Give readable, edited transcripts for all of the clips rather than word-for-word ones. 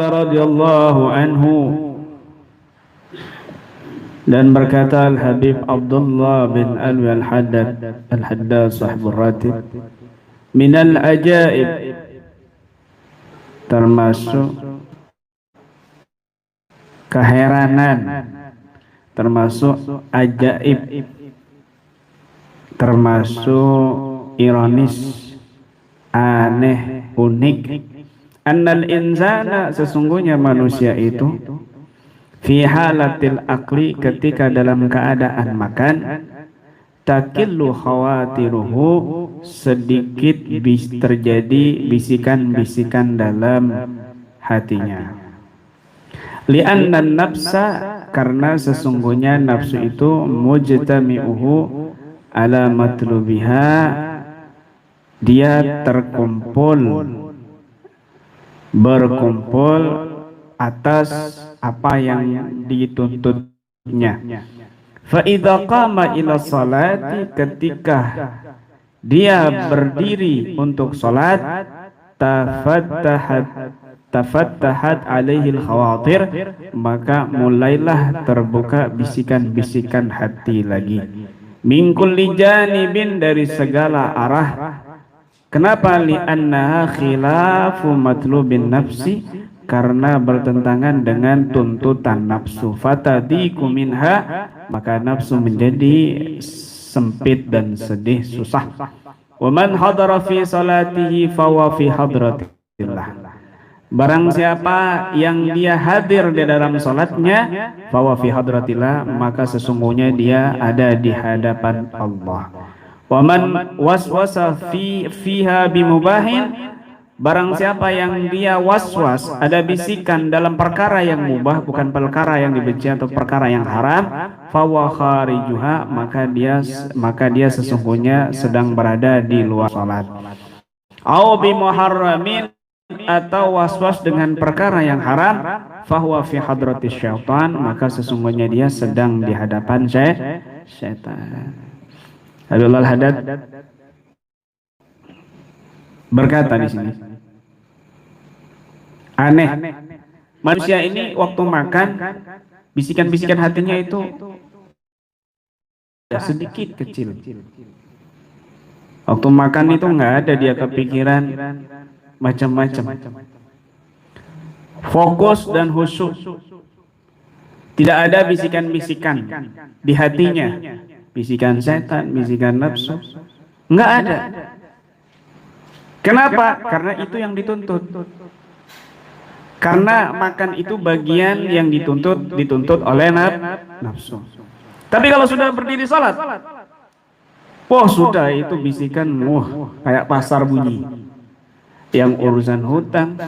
radhiyallahu anhu, dan berkata Al Habib Abdullah bin Alwi Al-Haddad sahibur ratib, minal ajaib, termasuk keheranan, termasuk ajaib, termasuk ironis, aneh, unik, annal insana, sesungguhnya manusia itu, fi halatil akli, ketika dalam keadaan makan, takillu khawatiruhu, sedikit terjadi bisikan-bisikan dalam hatinya. Li'anna nafsa, karena sesungguhnya nafsu itu mujtami'uhu ala matlubiha, dia berkumpul atas apa yang dituntutnya. Fa idza qama ila salati, ketika dia berdiri untuk salat, tafattahat alaihi al-khawatir, maka mulailah terbuka bisikan-bisikan hati lagi. Min kulli janibin, dari segala arah. Kenapa? Li'annaha khilafu matlubin nafsi, karena bertentangan dengan tuntutan nafsu. Fatadiku minha, maka nafsu menjadi sempit dan sedih, susah. Wa man hadara fi salatihi fawa fi hadratillah, barang siapa yang dia hadir di dalam salatnya, fawa fi hadratillah, maka sesungguhnya dia ada di hadapan Allah. Wa man waswasa fiha bimubahin, barang siapa yang dia waswas, ada bisikan dalam perkara yang mubah, bukan perkara yang dibenci atau perkara yang haram, fawa kharijuha, maka dia sesungguhnya sedang berada di luar salat. Au bimuharramin, atau waswas dengan perkara yang haram, fahuwa fi hadratis syaitan, maka sesungguhnya dia sedang di hadapan syaitan. Abdullah Al-Haddad berkata di sini, aneh, manusia ini waktu makan, bisikan-bisikan hatinya itu sedikit kecil. Waktu makan itu nggak ada dia kepikiran macam-macam, fokus dan khusyuk, tidak ada bisikan-bisikan di hatinya, bisikan setan, bisikan nafsu, nggak ada. Kenapa? Karena itu yang dituntut. Karena makan itu bagian yang dituntut oleh nafsu. Tapi kalau sudah berdiri salat, wah sudah itu bisikan, kayak pasar bunyi. Yang urusan hutang,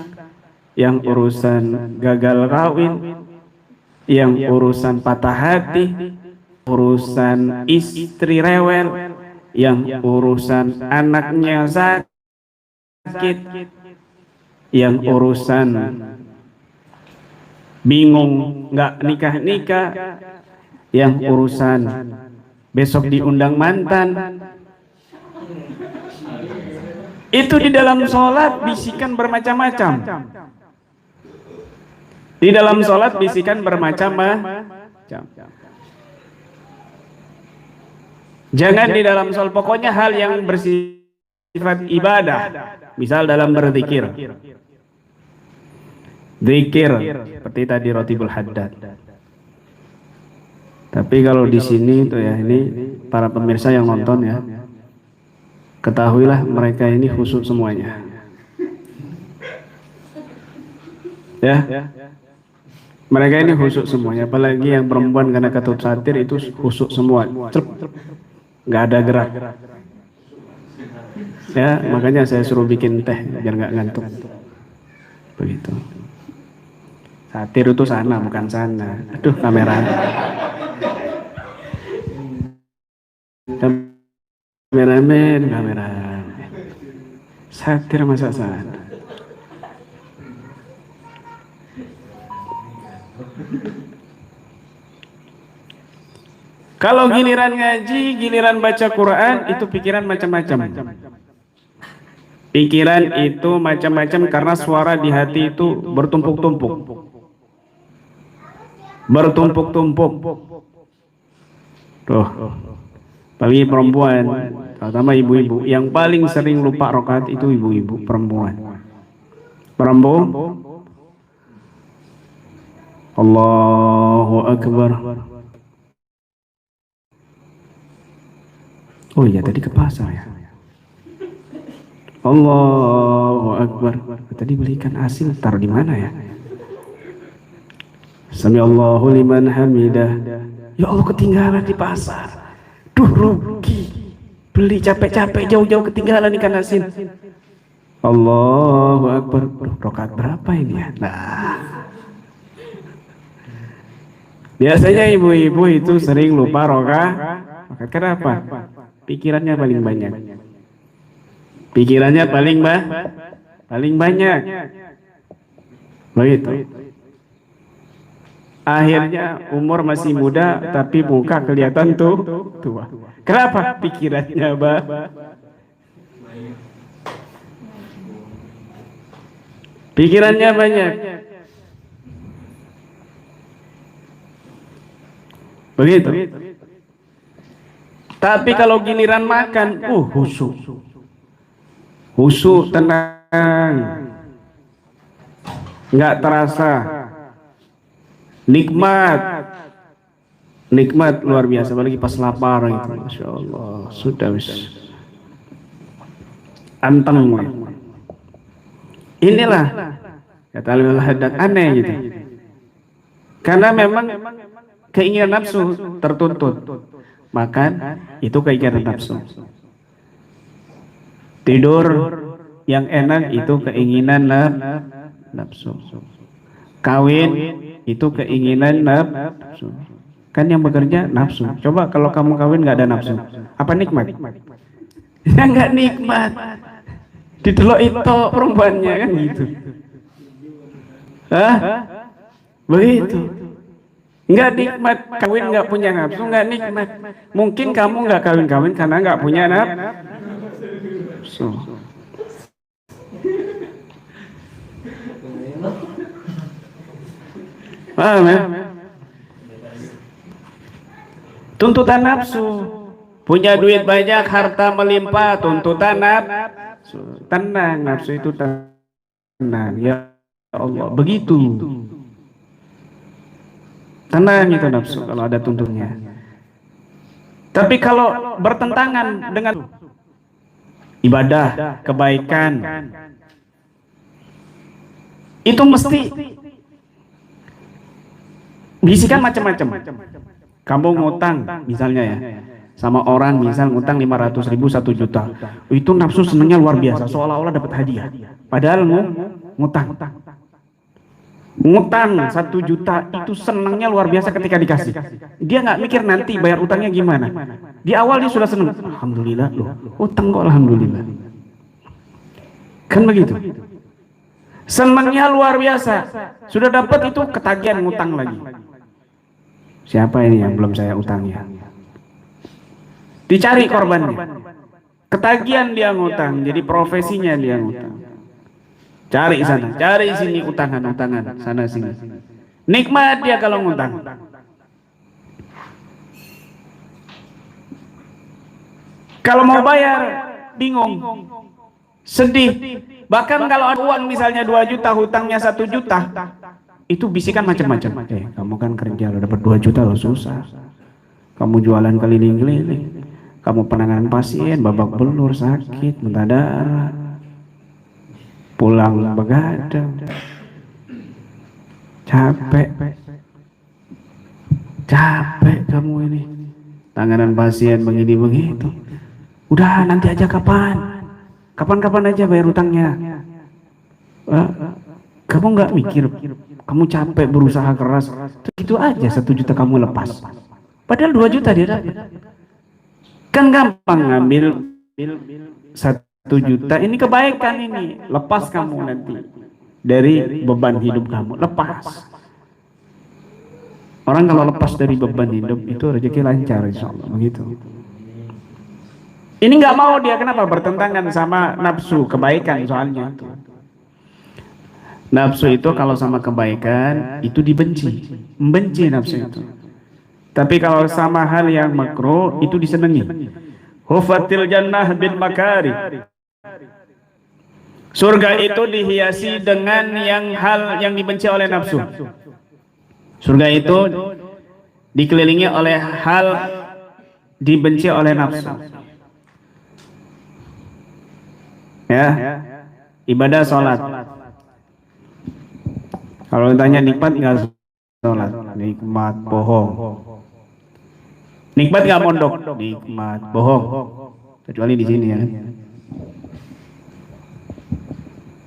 yang urusan gagal kawin, yang urusan patah hati, urusan istri rewel, yang urusan anaknya sakit, yang urusan bingung nggak nikah-nikah, yang urusan besok diundang mantan. Itu di dalam sholat bisikan bermacam-macam. Di dalam sholat bisikan bermacam-macam. Jangan di dalam sholat, pokoknya hal yang bersifat ibadah. Misal dalam berzikir. Zikir seperti tadi Ratibul Haddad. Tapi kalau di sini tuh ya, ini para pemirsa yang nonton ya, ketahuilah mereka ini khusyuk semuanya. Ya. Mereka ini khusyuk semuanya, apalagi yang perempuan karena ketut satir itu khusyuk semua. Nggak ada gerak. Ya, makanya saya suruh bikin teh biar nggak ngantuk. Begitu. Satir itu sana, bukan sana. Aduh, kamera. Kameramen. Satir masa sana. Kalau giliran ngaji, giliran baca Quran, itu pikiran macam-macam. Pikiran itu macam-macam karena suara di hati itu bertumpuk-tumpuk. Bertumpuk-tumpuk. Tuh. Apalagi perempuan, terutama ibu-ibu, yang paling sering lupa rakaat itu ibu-ibu, perempuan. Perempuan. Allahu Akbar. Oh iya, tadi ke pasar ya. Allahu Akbar. Tadi belikan hasil, taruh di mana ya? Sami Allahu liman hamidah. Ya Allah, ketinggalan di pasar. Duh, rugi. Beli capek-capek jauh-jauh ketinggalan ikan asin. Allahu Akbar. Rakaat berapa ini ya? Nah. Biasanya ibu-ibu itu sering lupa rakaat. Kenapa? Pikirannya paling banyak. Pikirannya paling banyak. Begitu. Akhirnya umur masih muda tapi muka kelihatan tua. Kenapa? Pikirannya Pikirannya banyak. Begitu. Tapi kalau giliran makan, khusyuk. Khusyuk, tenang. Nggak terasa. Nikmat luar biasa, apalagi pas lapar gitu. Masya Allah, sudah wis anteng. Inilah kata al-haddad aneh gitu. Karena memang keinginan nafsu tertuntut. Makan itu keinginan nafsu. Tidur yang enak itu keinginan nafsu. Kawin itu keinginan nafsu. Kan yang bekerja nafsu. Coba kalau kamu kawin nggak ada nafsu, apa nikmat? Ya nggak nikmat. Didelok itu perempuannya kan gitu. Hah? Begitu. Nggak nikmat, kawin nggak punya nafsu, nggak nikmat. Mungkin kamu nggak kawin-kawin karena nggak punya nafsu. Paham ya? Tuntutan nafsu. Punya duit banyak, harta melimpah, tuntutan nafsu. Tenang, nafsu itu tenang. Ya Allah, begitu. Tenang itu nafsu kalau ada tuntunnya. Tapi kalau bertentangan dengan ibadah, kebaikan, itu mesti bisikan macam-macam. Kamu ngutang misalnya ya, sama orang misal ngutang 500.000 1 juta, itu nafsu senangnya luar biasa, seolah-olah dapat hadiah. Padahal ngutang 1 juta itu senangnya luar biasa ketika dikasih. Dia nggak mikir nanti bayar utangnya gimana. Di awal dia sudah senang, alhamdulillah loh, utang kok alhamdulillah. Kan begitu. Senangnya luar biasa, sudah dapat itu ketagihan ngutang lagi. Siapa ini yang belum saya utangnya? Dicari korbannya. Ketagihan dia ngutang, jadi profesinya dia ngutang. Cari sana, cari sini utangan, sana sini. Nikmat dia kalau ngutang. Kalau mau bayar, bingung, sedih. Bahkan kalau ada uang misalnya 2 juta, hutangnya 1 juta, itu bisikan macam-macam. Kamu kan kerja lo dapat 2 juta lo susah. Kamu jualan keliling-keliling. Kamu penanganan pasien, babak belur, sakit, muntah darah. Pulang begadang. Capek kamu ini. Tanganan pasien begini begitu. Udah nanti aja kapan aja bayar utangnya. Kamu nggak mikir, kamu capek berusaha keras, itu aja 1 juta kamu lepas. Padahal 2 juta dia dapat. Kan gampang ngambil 1 juta, ini kebaikan ini, lepas kamu nanti dari beban hidup kamu, lepas. Orang kalau lepas dari beban hidup itu rezeki lancar insya Allah, begitu. Ini nggak mau dia, kenapa? Bertentangan sama nafsu, kebaikan soalnya itu. Nafsu itu kalau sama kebaikan itu dibenci, membenci nafsu itu. Tapi kalau sama hal yang makruh itu disenangi. Hufatil jannah bil makari. Surga itu dihiasi dengan hal yang dibenci oleh nafsu. Surga itu dikelilingi oleh hal dibenci oleh nafsu. Ya, ibadah sholat. Kalau ditanya nikmat nggak sholat, nikmat bohong. Nikmat nggak mondok, nikmat bohong. Kecuali di sini ya.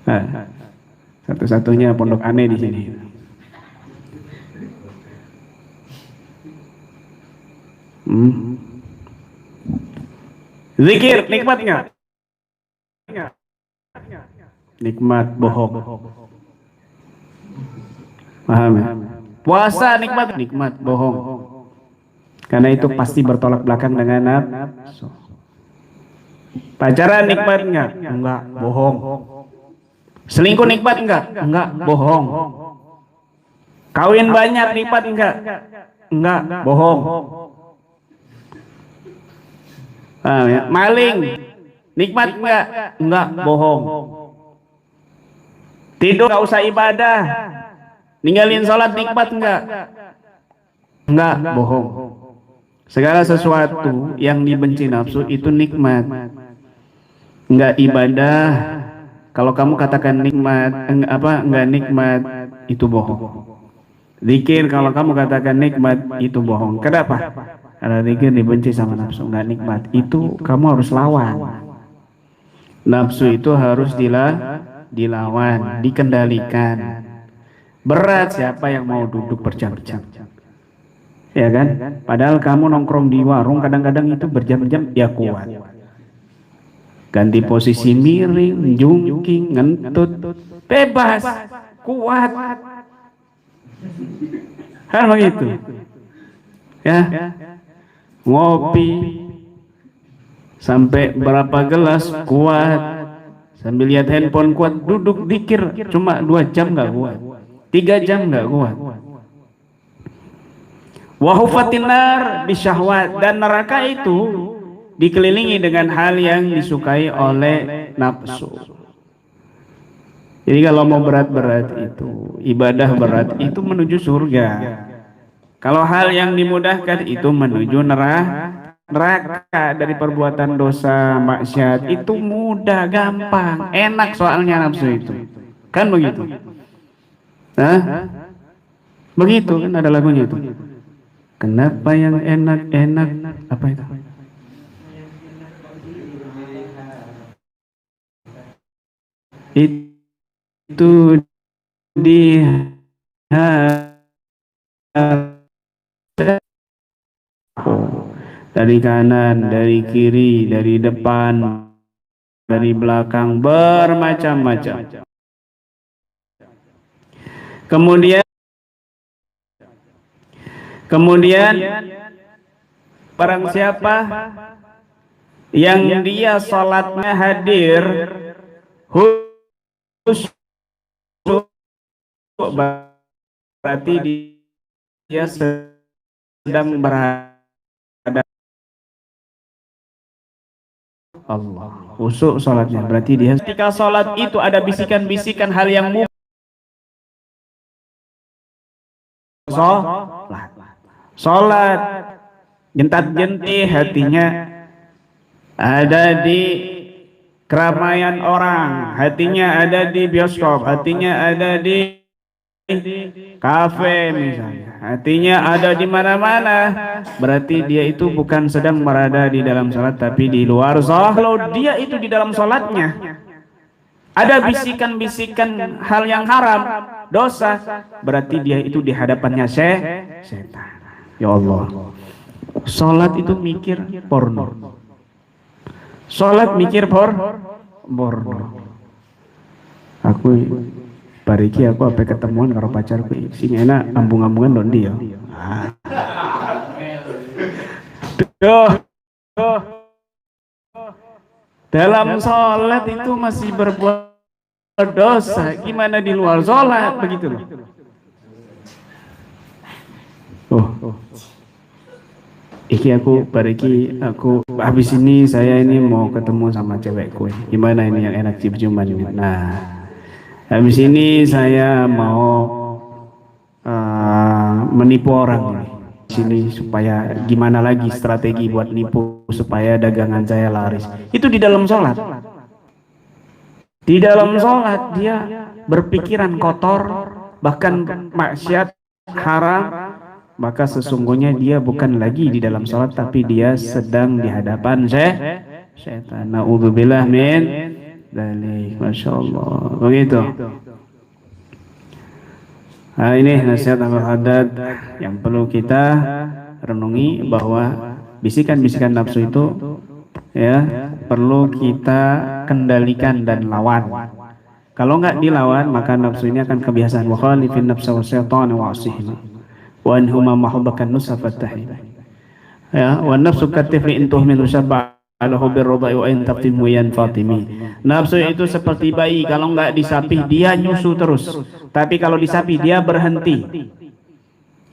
Nah, satu-satunya pondok aneh di sini. Zikir nikmat nggak? Nikmat bohong. Paham ya? Puasa nikmat, nikmat bohong. Karena itu pasti bertolak belakang dengan nafsu. Pacaran nikmat enggak? Enggak, bohong. Selingkuh nikmat enggak? Enggak, bohong. Kawin banyak nikmat enggak? Enggak, bohong. Paham ya? Maling nikmat enggak? Enggak, bohong. Tidur enggak usah ibadah. Ninggalin sholat nikmat enggak? Enggak, bohong. Segala sesuatu yang dibenci nafsu itu nikmat. Enggak ibadah. Kalau kamu katakan nikmat, enggak nikmat, itu bohong. Zikir kalau kamu katakan nikmat, itu bohong. Kenapa? Karena zikir dibenci sama nafsu, enggak nikmat. Itu kamu harus lawan. Nafsu itu harus dilawan, dikendalikan. Berat siapa yang mau duduk berjam-jam, ya kan? Padahal kamu nongkrong di warung kadang-kadang itu berjam-jam, ya kuat. Ganti posisi miring, jungking, ngentut, bebas, kuat. Kan begitu, ya. Ngopi sampai berapa gelas kuat, sambil lihat handphone kuat. Duduk zikir cuma 2 jam nggak kuat. 3 jam nggak kuat. Wahufatin nar bisyahwat, dan neraka itu dikelilingi dengan hal yang disukai oleh nafsu. Jadi kalau mau berat-berat itu, ibadah berat itu menuju surga. Kalau hal yang dimudahkan itu menuju neraka dari perbuatan dosa maksiat itu mudah, gampang, enak soalnya nafsu itu. Kan begitu? Hah? Begitu kan, ada lagunya itu. Kenapa yang enak-enak, apa itu? Itu di dari kanan, dari kiri, dari depan, dari belakang, bermacam-macam. Kemudian barang siapa yang dia sholatnya hadir khusyuk, berarti dia sedang berada Allah. Khusyuk sholatnya berarti dia, ketika sholat itu ada bisikan-bisikan hal yang sholat jentat-jenti, hatinya ada di keramaian orang, hatinya ada di bioskop, hatinya ada di kafe misalnya, hatinya ada di mana-mana, berarti dia itu bukan sedang berada di dalam sholat tapi di luar sholat. Kalau dia itu di dalam sholatnya ada bisikan-bisikan hal yang haram, dosa, berarti dia itu di hadapannya setan. Ya Allah, sholat itu mikir porno, sholat mikir porno. Aku pariki aku apa ketemuan karo pacarku sing enak ambung-ambungan don dia. Tuh. Dalam sholat itu masih berbuat dosa, gimana di luar sholat begitu loh. Iki aku habis ini saya ini mau ketemu sama cewekku. Gimana ini yang enak cium-ciuman ini? Nah, habis ini saya mau menipu orang ini. Sini supaya gimana lagi strategi buat nipu supaya dagangan saya laris. Itu di dalam sholat. Di dalam sholat dia berpikiran kotor, bahkan maksiat haram. Maka sesungguhnya dia bukan lagi di dalam sholat, tapi dia sedang di hadapan syaitan. Na'udzubillah min dzalik. Masya Allah. Begitu. Nah, ini nasihat Abul Haddad yang perlu kita renungi, bahwa bisikan-bisikan nafsu itu ya perlu kita kendalikan dan lawan. Kalau nggak dilawan, maka nafsu ini akan kebiasaan. Wa khalifin nafsa wa syaitana wa'asihima wa anhuma mahabbakan nusafatahim. Ya, wa nafsu katifli intuh min usabba alahu birradai wa in taftimu yan fatimi. Nafsu itu seperti bayi, kalau nggak disapih dia nyusu terus, tapi kalau disapih dia berhenti.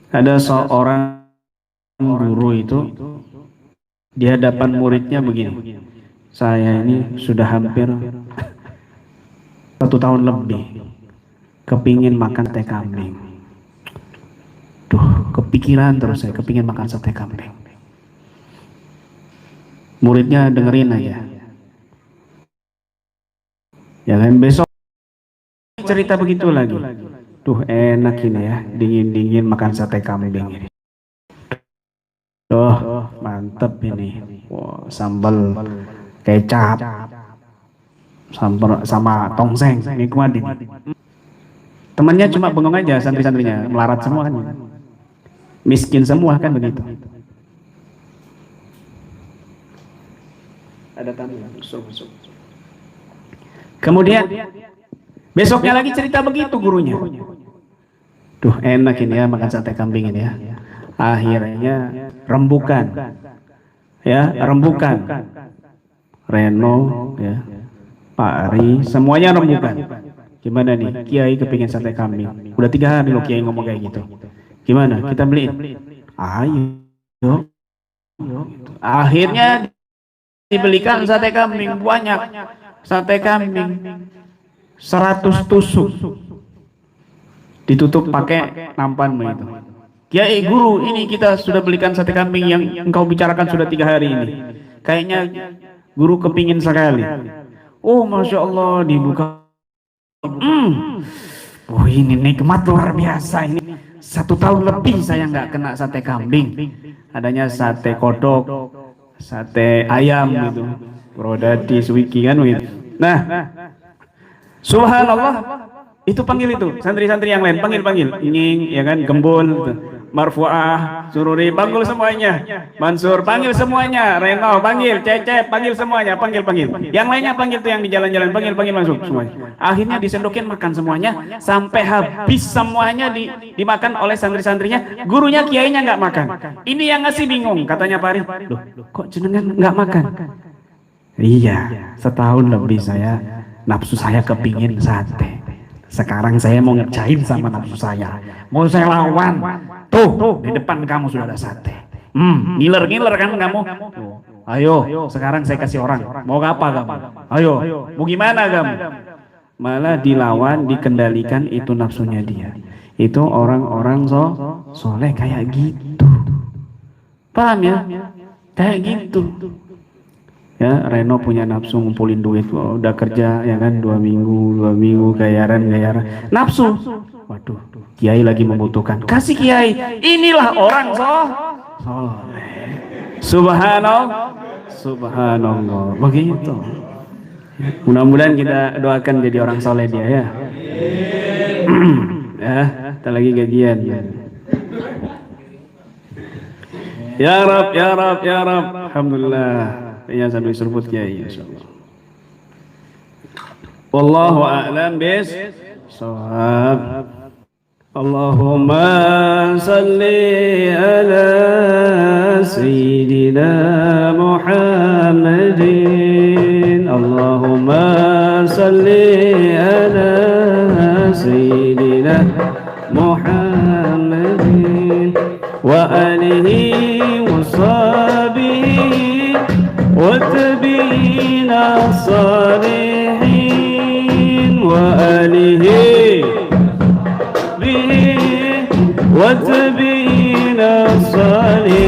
Ada seorang guru itu di hadapan muridnya begini, saya ini sudah hampir 1 tahun lebih kepingin makan sate kambing. Kepikiran terus saya kepingin makan sate kambing. Muridnya dengerin aja. Ya kan, besok cerita begitu lagi. Tuh enak ini ya, dingin-dingin makan sate kambing ini. Tuh mantep ini. Wow, sambal kecap, sambal sama tongseng, nikmat ini. Temannya cuma bengong aja, santri-santrinya melarat semua kan. Miskin semua kan begitu. Ada tamu. Kemudian besoknya lagi cerita begitu gurunya. Duh enak ini ya makan sate kambing ini ya. Akhirnya rembukan. Ya, rembukan. Reno ya. Pak Ari semuanya rembukan. Gimana nih? Kiai kepingin sate kambing. Udah 3 hari loh Kiai ngomong kayak gitu. Gimana? Kita beliin? Ayo. Akhirnya dibelikan sate kambing banyak. Sate kambing 100 tusuk. Ditutup pakai nampan begitu. Kiai guru, ini kita sudah belikan sate kambing yang engkau bicarakan sudah 3 hari ini. Kayaknya guru kepingin sekali. Oh, Masya Allah, dibuka. Oh, ini nikmat luar biasa ini. 1 tahun lebih saya nggak kena sate kambing. Adanya sate kodok, sate ayam gitu. Brodadi, suwiki kan gitu. Nah, subhanallah, itu panggil itu santri-santri yang lain, panggil Nying ya kan, Gembul gitu. Marfuah, Sururi, panggil semuanya. Mansur, panggil semuanya. Reno, panggil. Cecep, panggil semuanya. Panggil. Yang lainnya panggil tuh yang di jalan-jalan. Panggil masuk semuanya. Akhirnya disendokin makan semuanya. Sampai habis semuanya dimakan oleh santri-santrinya. Gurunya, kiainya nggak makan. Ini yang ngasih bingung. Katanya Pak Arif, loh, kok jenengan nggak makan? Iya, setahun lebih nafsu saya kepingin sate. Sekarang saya mau ngerjain sama nafsu saya. Mau saya lawan. Tuh, di depan kamu sudah ada sate. Ngiler kan kamu. Ayo, sekarang saya kasih orang. Mau apa kamu? Ayo, mau gimana kamu? Malah dilawan, dikendalikan, itu nafsunya dia. Itu orang-orang soleh kayak gitu. Paham ya? Kayak gitu. Ya, Reno punya nafsu ngumpulin duit, udah kerja ya kan 2 minggu gayaran. Nafsu. Waduh, Kiai lagi membutuhkan. Kasih Kiai. Inilah orang soleh. Subhanallah. Begitu. Mudah-mudahan kita doakan jadi orang soleh dia ya. Ya, kita lagi gajian. Ya Rab. Alhamdulillah. Ya sambil seruput Kiai insyaallah. Wallahu a'lam bis-shawab. Allahumma salli ala sayyidina Muhammadin. Allahumma salli ala sayyidina Muhammadin wa alihi wa sahbihi wa tabi'ina salihin wa alihi bihi wa tabi'ina salihin